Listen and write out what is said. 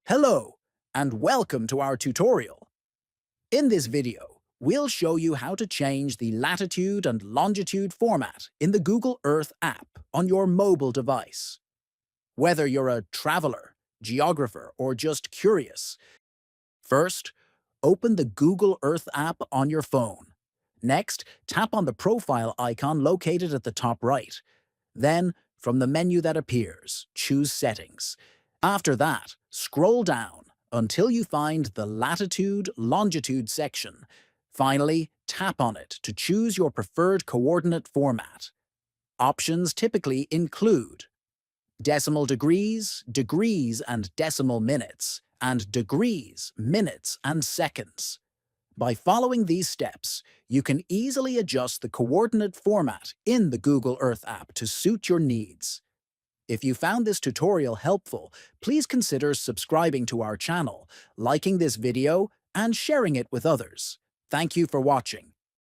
Hello, and welcome to our tutorial. In this video, we'll show you how to change the latitude and longitude format in the Google Earth app on your mobile device. Whether you're a traveler, geographer, or just curious, first, open the Google Earth app on your phone. Next, tap on the profile icon located at the top right. Then, from the menu that appears, choose Settings. After that, scroll down until you find the Latitude-Longitude section. Finally, tap on it to choose your preferred coordinate format. Options typically include decimal degrees, degrees and decimal minutes, and degrees, minutes, and seconds. By following these steps, you can easily adjust the coordinate format in the Google Earth app to suit your needs. If you found this tutorial helpful, please consider subscribing to our channel, liking this video, and sharing it with others. Thank you for watching.